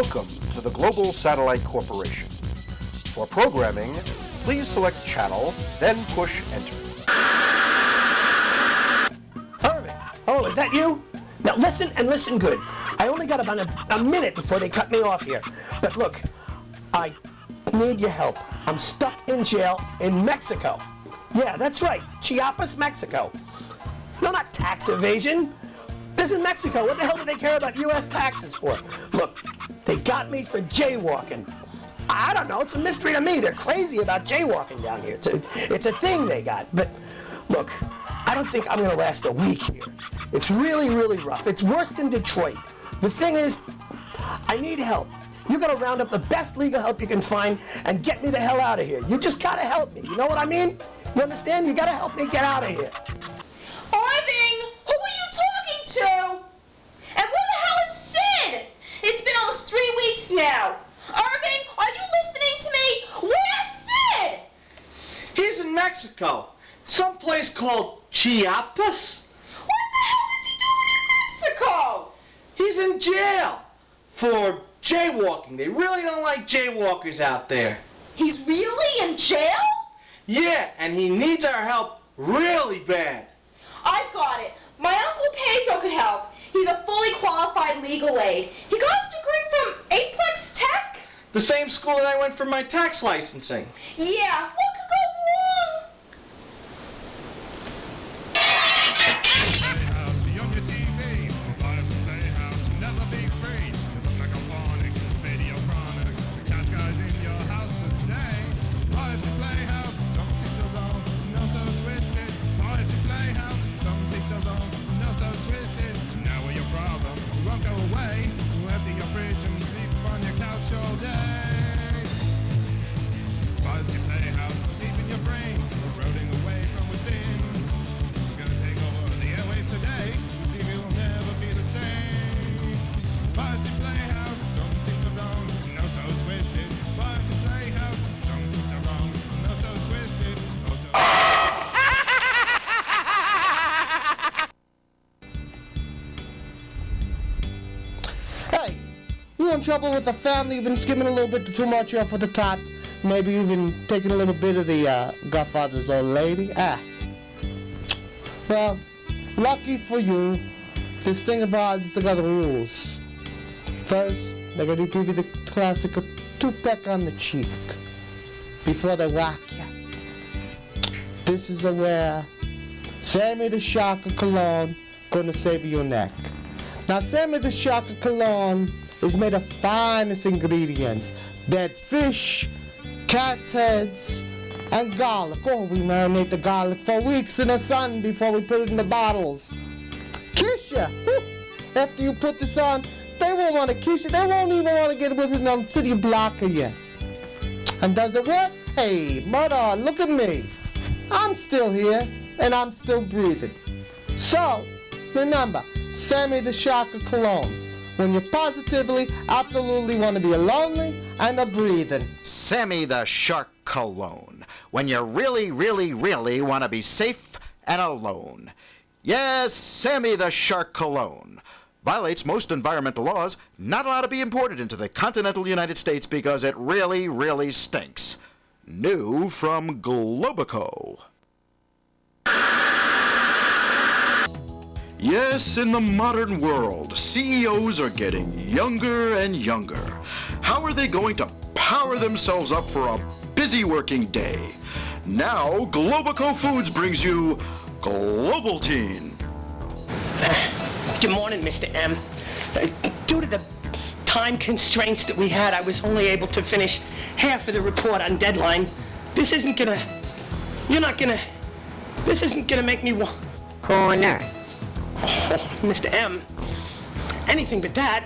Welcome to the Global Satellite Corporation. For programming, please select channel, then push enter. Irving, oh, is that you? Now listen and listen good. I only got about a minute before they cut me off here. But look, I need your help. I'm stuck in jail in Mexico. Yeah, that's right, Chiapas, Mexico. No, not tax evasion. This is Mexico. What the hell do they care about U.S. taxes for? Look, they got me for jaywalking. I don't know. It's a mystery to me. They're crazy about jaywalking down here. It's a thing they got. But look, I don't think I'm going to last a week here. It's really, really rough. It's worse than Detroit. The thing is, I need help. You got to round up the best legal help you can find and get me the hell out of here. You just got to help me. You know what I mean? You understand? You got to help me get out of here. Irving, who are you talking to? And where the hell is Sid? It's been almost 3 weeks now. Irving, are you listening to me? Where's Sid? He's in Mexico. Someplace called Chiapas. What the hell is he doing in Mexico? He's in jail for jaywalking. They really don't like jaywalkers out there. He's really in jail? Yeah, and he needs our help really bad. I've got it. My Uncle Pedro could help. He's a fully qualified legal aid. He got his degree from Aplex Tech. The same school that I went for my tax licensing. Yeah, what could go wrong? Playhouse, be on your TV. Biopsy Playhouse, never be free. You look like a phonics, video chronic. The cat guy's in your house to stay. Biopsy Playhouse, some seats are wrong, no so twisted. Biopsy Playhouse, some seats are wrong, no so twisted. Now we're your problem, we won't go away. We'll empty your fridge and sleep on your couch all day. Biopsy Playhouse, deep in your brain, eroding away from within. We're gonna take over the airwaves today. TV will never be the same. Biopsy Playhouse, some seats are wrong, no so twisted. Biopsy Playhouse, some seats are wrong, no so twisted. Also Hey, you in trouble with the family? You've been skimming a little bit too much off of the top. Maybe even taking a little bit of the Godfather's old lady. Well, lucky for you, this thing of ours has got rules. First, they're going to give you the classic two-peck on the cheek before they whack you. This is where Sammy the Shark of Cologne gonna save your neck. Now, Sammy the Shark of Cologne is made of finest ingredients. Dead fish, cat's heads, and garlic. Oh, we marinate the garlic for weeks in the sun before we put it in the bottles. Kiss ya! Woo. After you put this on, they won't want to kiss you. They won't even want to get within a city block of you. And does it work? Hey, mother, look at me. I'm still here, and I'm still breathing. So, remember, Sammy the Shark of Cologne. When you positively, absolutely want to be lonely and a breathing. Sammy the Shark Cologne. When you really, really, really want to be safe and alone. Yes, Sammy the Shark Cologne. Violates most environmental laws, not allowed to be imported into the continental United States because it really, really stinks. New from Globico. Yes, in the modern world, CEOs are getting younger and younger. How are they going to power themselves up for a busy working day? Now, Globico Foods brings you Global Teen. Good morning, Mr. M. Due to the time constraints that we had, I was only able to finish half of the report on deadline. This isn't gonna make me Corner. Oh, Mr. M. Anything but that.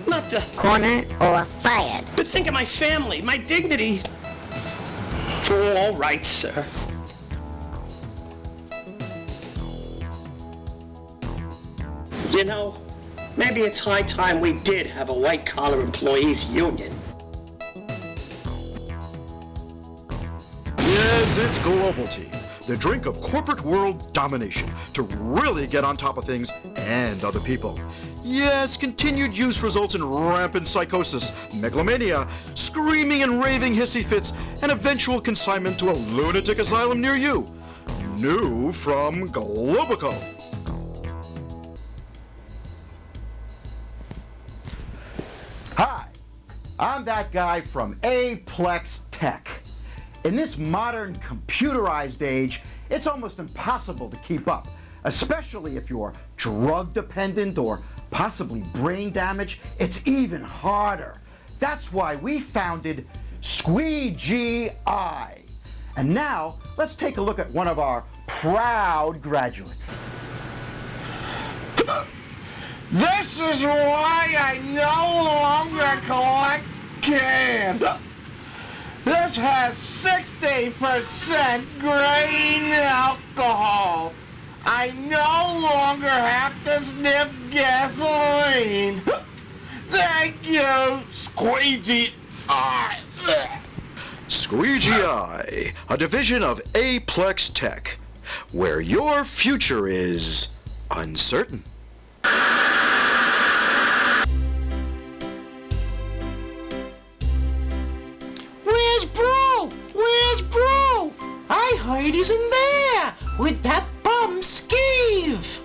Not the... Corner or fired. But think of my family, my dignity. Oh, all right, sir. You know, maybe it's high time we did have a white-collar employees union. Yes, it's Global Teen, the drink of corporate world domination to really get on top of things and other people. Yes, continued use results in rampant psychosis, megalomania, screaming and raving hissy fits, and eventual consignment to a lunatic asylum near you. New from Globico. Hi, I'm that guy from Aplex Tech. In this modern computerized age, it's almost impossible to keep up, especially if you're drug dependent or possibly brain damaged. It's even harder. That's why we founded Squeegee Eye. And now, let's take a look at one of our proud graduates. This is why I no longer collect cans. This has 60% grain alcohol. I no longer have to sniff gasoline. Thank you, Squeegee Eye. Squeegee Eye, a division of Aplex Tech, where your future is uncertain. Where's Brew? Where's Brew? I heard he's in there with that bum Skeeve.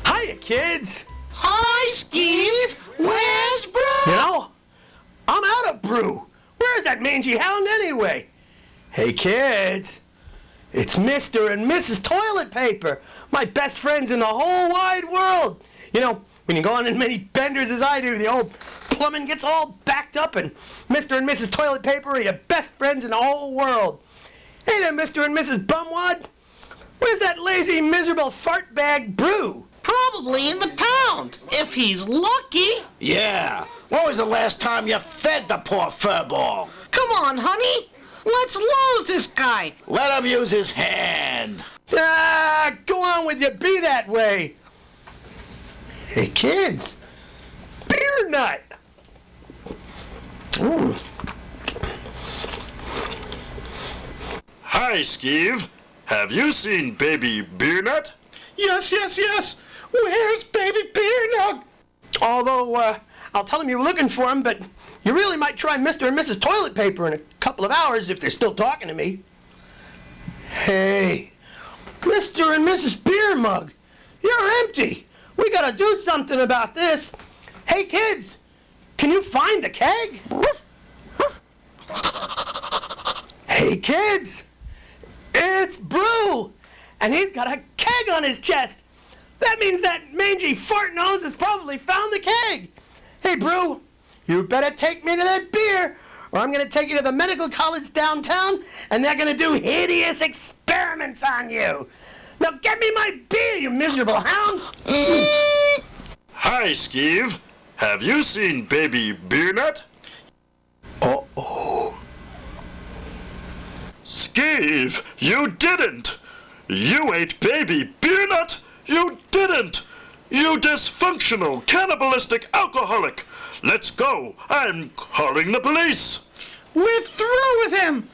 Hiya, kids. Hi, Skeeve. Where's Brew? You know, I'm out of brew. Where's that mangy hound anyway? Hey, kids. It's Mr. and Mrs. Toilet Paper, my best friends in the whole wide world. You know, when you go on as many benders as I do, the old plumbing gets all backed up, and Mr. and Mrs. Toilet Paper are your best friends in the whole world. Hey there, Mr. and Mrs. Bumwad. Where's that lazy, miserable fart bag Brew? Probably in the pound, if he's lucky. Yeah. When was the last time you fed the poor furball? Come on, honey. Let's lose this guy. Let him use his hand. Ah, go on with you. Be that way. Hey, kids. Beer nut. Ooh. Hi, Skeeve. Have you seen Baby Beernut? Yes, yes, yes. Where's Baby Beernut? Although, I'll tell them you were looking for him, but you really might try Mr. and Mrs. Toilet Paper in a couple of hours if they're still talking to me. Hey, Mr. and Mrs. Beer Mug, you're empty. We gotta do something about this. Hey, kids, can you find the keg? Hey, kids, it's Brew, and he's got a keg on his chest. That means that mangy fart nose has probably found the keg. Hey, Brew, you better take me to that beer, or I'm going to take you to the medical college downtown, and they're going to do hideous experiments on you. Now get me my beer, you miserable hound. Hi, Skeeve. Have you seen Baby Beernut? Uh-oh. Skeeve, you didn't. You ate Baby Beernut. You didn't. You dysfunctional, cannibalistic alcoholic. Let's go. I'm calling the police. We're through with him.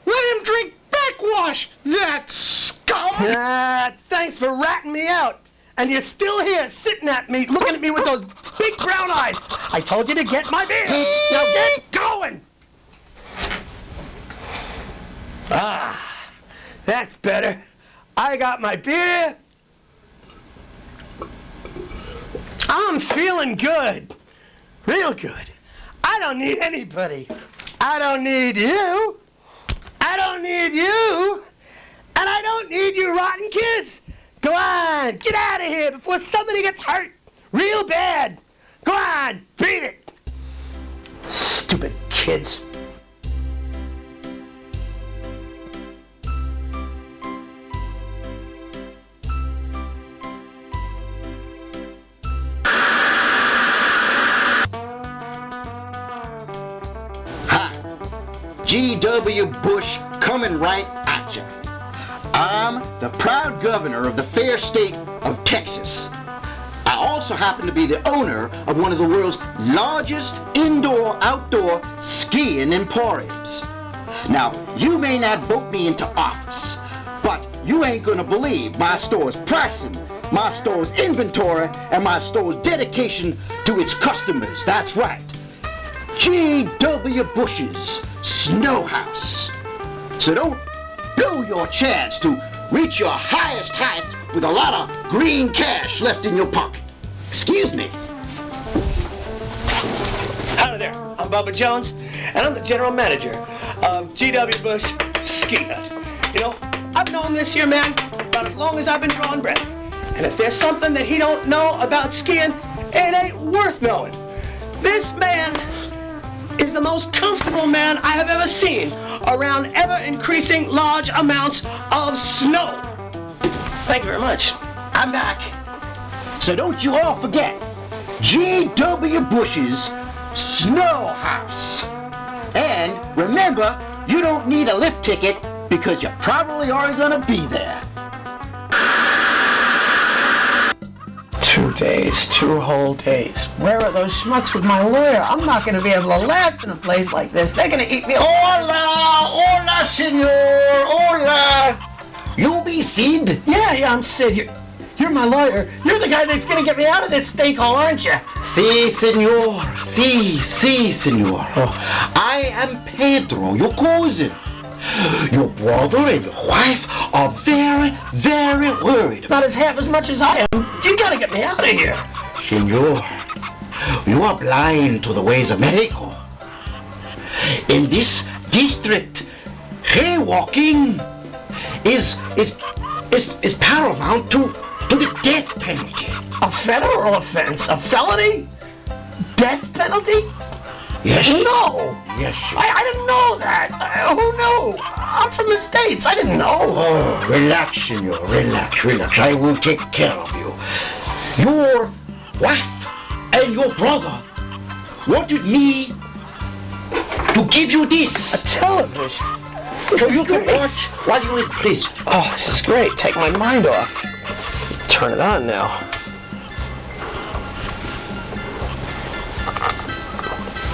Let him drink backwash, that scum. Thanks for ratting me out. And you're still here sitting at me, looking at me with those big brown eyes. I told you to get my beer. Now get going. Ah, that's better. I got my beer. I'm feeling good. Real good. I don't need anybody. I don't need you. I don't need you. And I don't need you rotten kids. Go on, get out of here before somebody gets hurt real bad. Go on, beat it. Stupid kids. G.W. Bush coming right at you. I'm the proud governor of the fair state of Texas. I also happen to be the owner of one of the world's largest indoor-outdoor skiing emporiums. Now, you may not vote me into office, but you ain't gonna believe my store's pricing, my store's inventory, and my store's dedication to its customers. That's right. G.W. Bush's Snow House. So don't blow your chance to reach your highest heights with a lot of green cash left in your pocket. Excuse me. Howdy there. I'm Bubba Jones, and I'm the general manager of G.W. Bush Ski Hut. You know, I've known this here man about as long as I've been drawing breath. And if there's something that he don't know about skiing, it ain't worth knowing. This man is the most comfortable man I have ever seen around ever-increasing large amounts of snow. Thank you very much. I'm back. So don't you all forget, G.W. Bush's Snow House. And remember, you don't need a lift ticket because you probably aren't gonna be there. 2 days, 2 whole days. Where are those schmucks with my lawyer? I'm not going to be able to last in a place like this. They're going to eat me. Hola, senor, hola. You be Sid? Yeah, I'm Sid. You're my lawyer. You're the guy that's going to get me out of this stinkhole, aren't you? Si, senor. Si, senor. I am Pedro, your cousin. Your brother and your wife are very, very worried. About as half as much as I am. You gotta get me out of here. Senor, you are blind to the ways of Mexico. In this district, jaywalking is paramount to the death penalty. A federal offense? A felony? Death penalty? Yes. No. Yes. I didn't know that. Who knew? I'm from the States. I didn't know. Oh, relax, senor. Relax. I will take care of you. Your wife and your brother wanted me to give you this. A television? So you can watch while you're in prison. Oh, this is great. Take my mind off. Turn it on now.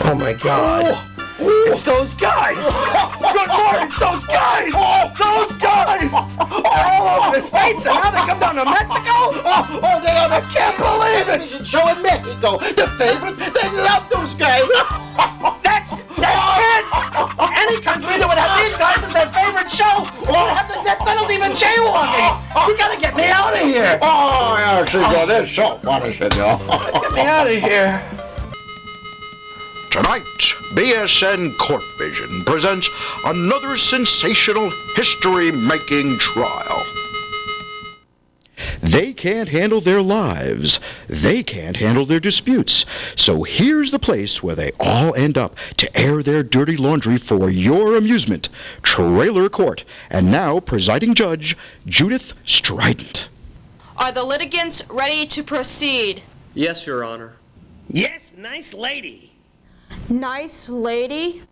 Oh my God. It's those guys! Good Lord, it's those guys! Those guys! They're all over the States and now they come down to Mexico? They are I can't believe it! television show in Mexico. The favorite. They love those guys. That's it! Any country that would have these guys as their favorite show would have the death penalty for jaywalking! You gotta get me out of here! Oh, yeah, senor, they're so funny, senor. Get me out of here! Tonight, BSN Court Vision presents another sensational history-making trial. They can't handle their lives. They can't handle their disputes. So here's the place where they all end up to air their dirty laundry for your amusement. Trailer Court. And now, presiding judge, Judith Strident. Are the litigants ready to proceed? Yes, Your Honor. Yes, nice lady. Nice lady?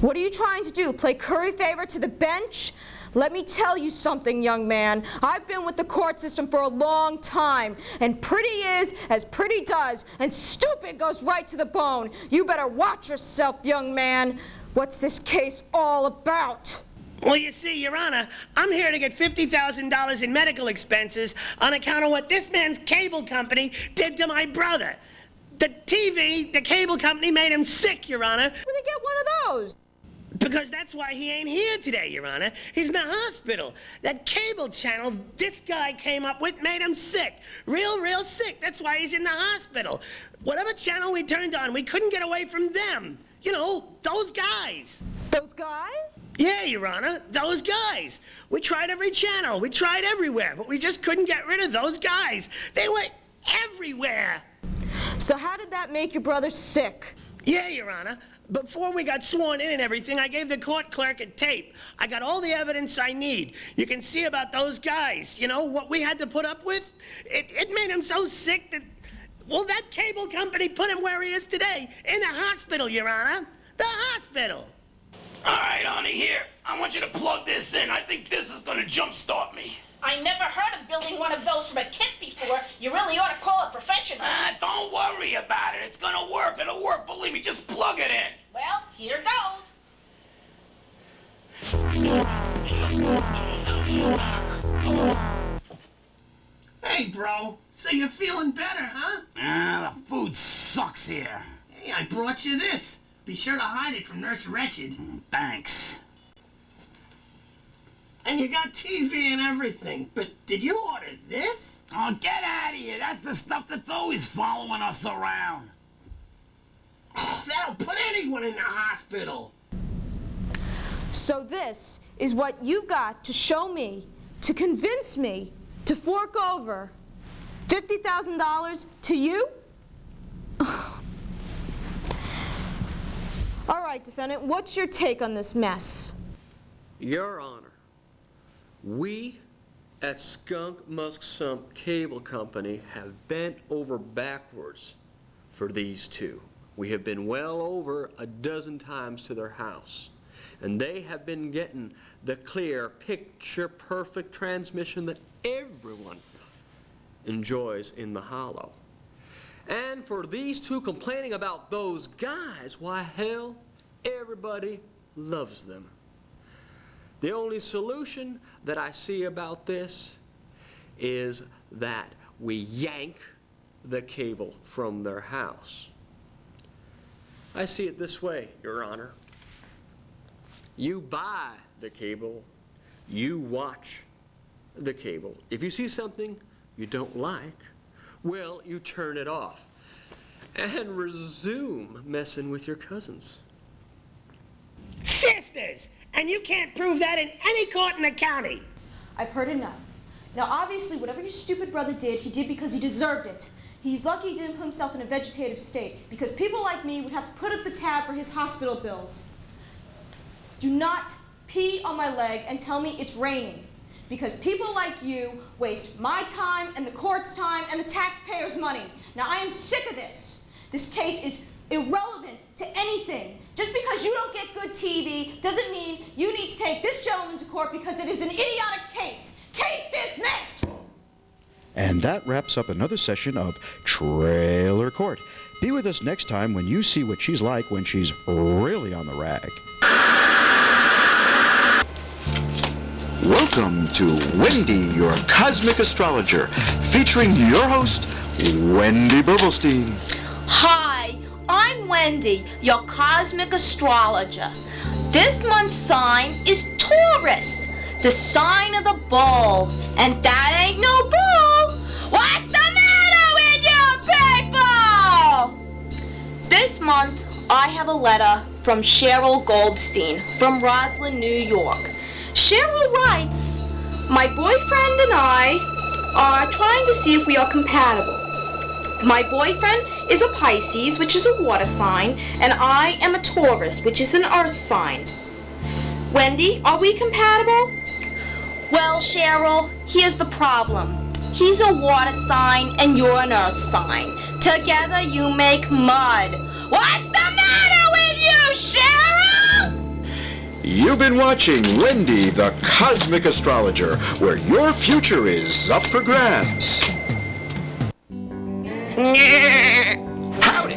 What are you trying to do? Play curry favor to the bench? Let me tell you something, young man. I've been with the court system for a long time, and pretty is as pretty does, and stupid goes right to the bone. You better watch yourself, young man. What's this case all about? Well, you see, Your Honor, I'm here to get $50,000 in medical expenses on account of what this man's cable company did to my brother. The cable company made him sick, Your Honor. Where'd they get one of those? Because that's why he ain't here today, Your Honor. He's in the hospital. That cable channel this guy came up with made him sick. Real sick. That's why he's in the hospital. Whatever channel we turned on, we couldn't get away from them. You know, those guys. Those guys? Yeah, Your Honor, those guys. We tried every channel. We tried everywhere, but we just couldn't get rid of those guys. They were everywhere. So how did that make your brother sick? Yeah, Your Honor. Before we got sworn in and everything, I gave the court clerk a tape. I got all the evidence I need. You can see about those guys, you know, what we had to put up with. It made him so sick that, well, that cable company put him where he is today, in the hospital, Your Honor. The hospital. All right, honey, here. I want you to plug this in. I think this is going to jumpstart me. I never heard of building one of those from a kit before. You really ought to call a professional. Don't worry about it. It's gonna work. It'll work. Believe me, just plug it in. Well, here goes. Hey, bro. So you're feeling better, huh? Ah, the food sucks here. Hey, I brought you this. Be sure to hide it from Nurse Wretched. Thanks. And you got TV and everything. But did you order this? Oh, get out of here. That's the stuff that's always following us around. Oh, that'll put anyone in the hospital. So this is what you've got to show me, to convince me to fork over $50,000 to you? All right, defendant, what's your take on this mess? Your Honor, we at Skunk Musk Sump Cable Company have bent over backwards for these two. We have been well over a dozen times to their house, and they have been getting the clear, picture-perfect transmission that everyone enjoys in the hollow. And for these two complaining about those guys, why, hell, everybody loves them. The only solution that I see about this is that we yank the cable from their house. I see it this way, Your Honor. You buy the cable, you watch the cable. If you see something you don't like, well, you turn it off and resume messing with your cousins. Sisters! And you can't prove that in any court in the county. I've heard enough. Now, obviously, whatever your stupid brother did, he did because he deserved it. He's lucky he didn't put himself in a vegetative state, because people like me would have to put up the tab for his hospital bills. Do not pee on my leg and tell me it's raining, because people like you waste my time and the court's time and the taxpayers' money. Now, I am sick of this. This case is irrelevant to anything. Just because you don't get good TV doesn't mean you need to take this gentleman to court because it is an idiotic case. Case dismissed! And that wraps up another session of Trailer Court. Be with us next time when you see what she's like when she's really on the rag. Welcome to Wendy, your cosmic astrologer, featuring your host, Wendy Burblestein. Hi, I'm Wendy, your cosmic astrologer. This month's sign is Taurus, the sign of the bull. And that ain't no bull. What's the matter with you people? This month, I have a letter from Cheryl Goldstein from Roslyn, New York. Cheryl writes, my boyfriend and I are trying to see if we are compatible. My boyfriend is a Pisces, which is a water sign, and I am a Taurus, which is an earth sign. Wendy, are we compatible? Well, Cheryl, here's the problem. He's a water sign and you're an earth sign. Together you make mud. What's the matter with you, Cheryl? You've been watching Wendy, the cosmic astrologer, where your future is up for grabs. Howdy.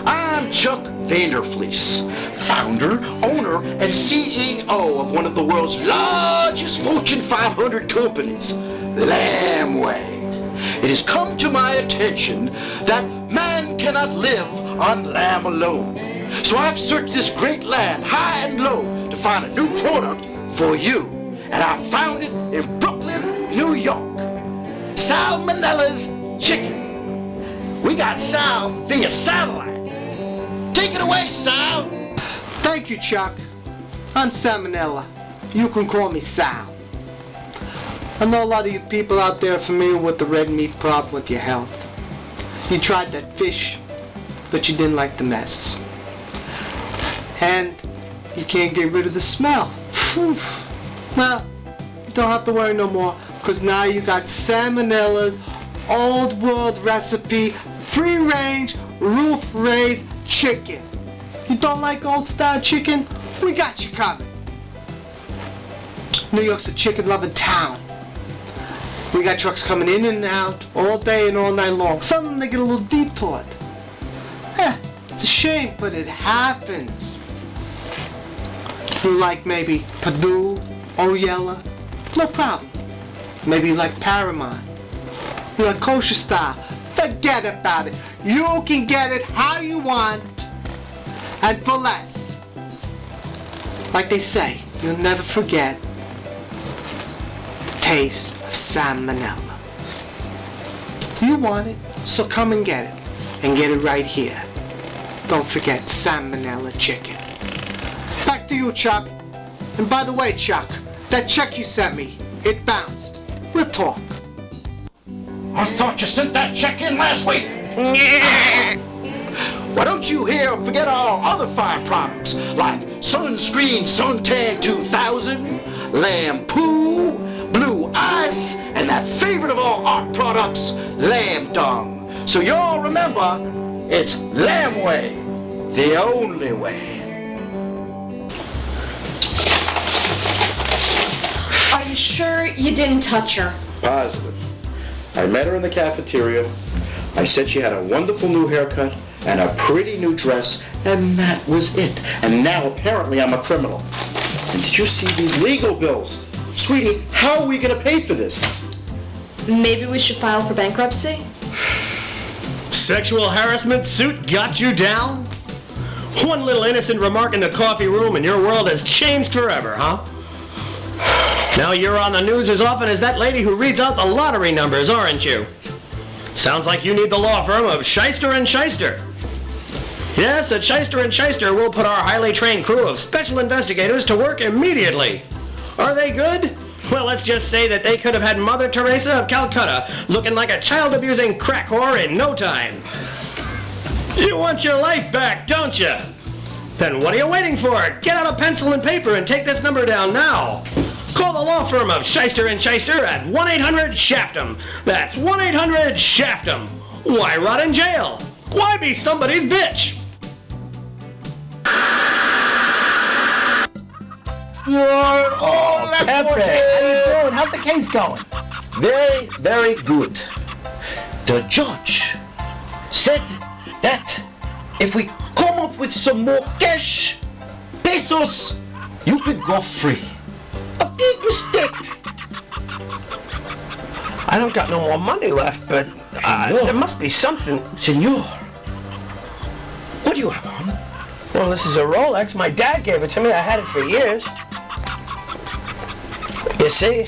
I'm Chuck Vanderfleece, founder, owner, and CEO of one of the world's largest Fortune 500 companies, Lamway. It has come to my attention that man cannot live on lamb alone. So I've searched this great land high and low to find a new product for you. And I found it in Brooklyn, New York. Salmonella's Chicken. We got Sal via satellite. Take it away, Sal. Thank you, Chuck. I'm Salmonella. You can call me Sal. I know a lot of you people out there are familiar with the red meat problem with your health. You tried that fish, but you didn't like the mess. And you can't get rid of the smell. Whew. Well, you don't have to worry no more, because now you got Salmonella's old world recipe, free-range, roof-raised chicken. You don't like old-style chicken? We got you covered. New York's a chicken-loving town. We got trucks coming in and out all day and all night long. Some they get a little detoured. It's a shame, but it happens. You like maybe Purdue, Oyella? No problem. Maybe you like Paramount. You like Kosher Style? Forget about it. You can get it how you want and for less. Like they say, you'll never forget the taste of salmonella. You want it, so come and get it. And get it right here. Don't forget salmonella chicken. Back to you, Chuck. And by the way, Chuck, that check you sent me, it bounced. We'll talk. I thought you sent that check in last week. Why don't you here forget our other fine products like Sunscreen Suntan 2000, Lampu, Blue Ice, and that favorite of all art products, Lamb Dung. So you all remember, it's Lamb Way, the only way. Are you sure you didn't touch her? Positive. I met her in the cafeteria. I said she had a wonderful new haircut and a pretty new dress, and that was it. And now apparently I'm a criminal. And did you see these legal bills? Sweetie, how are we gonna pay for this? Maybe we should file for bankruptcy? Sexual harassment suit got you down? One little innocent remark in the coffee room and your world has changed forever, huh? Now you're on the news as often as that lady who reads out the lottery numbers, aren't you? Sounds like you need the law firm of Shyster & Shyster. Yes, at Shyster & Shyster we'll put our highly trained crew of special investigators to work immediately. Are they good? Well, let's just say that they could have had Mother Teresa of Calcutta looking like a child-abusing crack whore in no time. You want your life back, don't you? Then what are you waiting for? Get out a pencil and paper and take this number down now. Call the law firm of Shyster & Shyster at 1-800-SHAFT-'em. That's 1-800-SHAFT-'em. Why rot in jail? Why be somebody's bitch? Pepe, how you doing? How's the case going? Very, very good. The judge said that if we come up with some more cash, pesos, you could go free. A big mistake. I don't got no more money left, but there must be something. Senor, what do you have on? Well, this is a Rolex. My dad gave it to me. I had it for years. You see?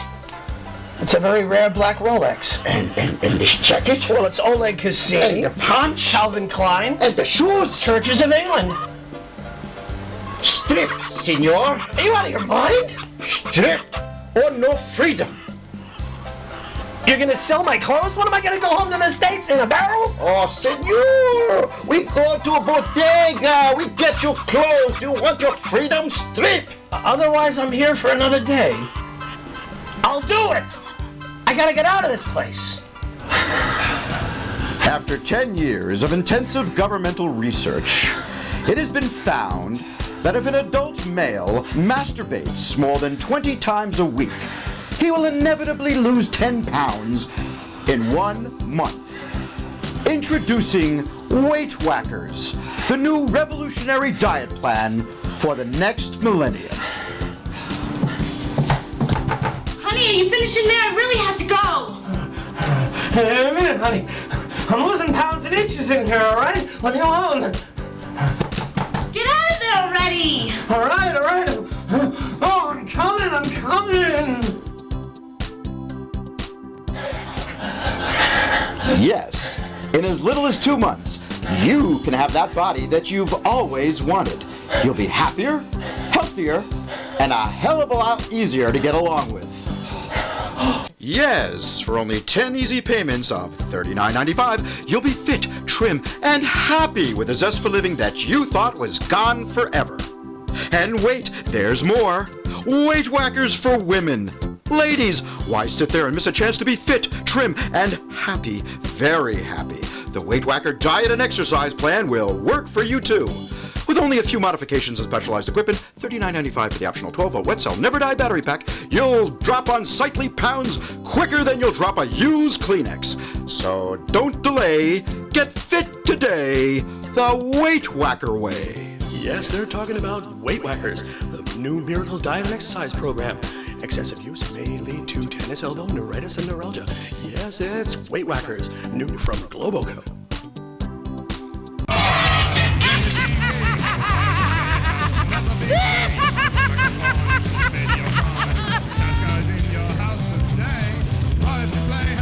It's a very rare black Rolex. And this jacket? Well, it's Oleg Cassini. And the punch? Calvin Klein. And the shoes? Churches of England. Strip, senor. Are you out of your mind? Strip or no freedom. You're gonna sell my clothes? What am I gonna go home to the States in a barrel? Oh, senor, we go to a bodega. We get you clothes. Do you want your freedom? Strip. Otherwise, I'm here for another day. I'll do it. I gotta get out of this place. After 10 years of intensive governmental research, it has been found that if an adult male masturbates more than 20 times a week, he will inevitably lose 10 pounds in 1 month. Introducing Weight Whackers, the new revolutionary diet plan for the next millennium. Honey, are you finishing there? I really have to go. In a minute, honey. I'm losing pounds and inches in here, all right? Leave me alone. Get out of there already. All right, all right. Oh, I'm coming. Yes, in as little as 2 months, you can have that body that you've always wanted. You'll be happier, healthier, and a hell of a lot easier to get along with. Yes, for only 10 easy payments of $39.95, you'll be fit, trim, and happy with a zest for living that you thought was gone forever. And wait, there's more. Weight Whackers for women. Ladies, why sit there and miss a chance to be fit, trim, and happy, very happy? The Weight Whacker diet and exercise plan will work for you too. With only a few modifications and specialized equipment, $39.95 for the optional 12-volt wet cell never die battery pack, you'll drop unsightly pounds quicker than you'll drop a used Kleenex. So don't delay. Get fit today, the Weight Whacker way. Yes, they're talking about Weight Whackers, the new miracle diet and exercise program. Excessive use may lead to tennis elbow, neuritis, and neuralgia. Yes, it's Weight Whackers, new from Globoco. Biopsy Playhouse.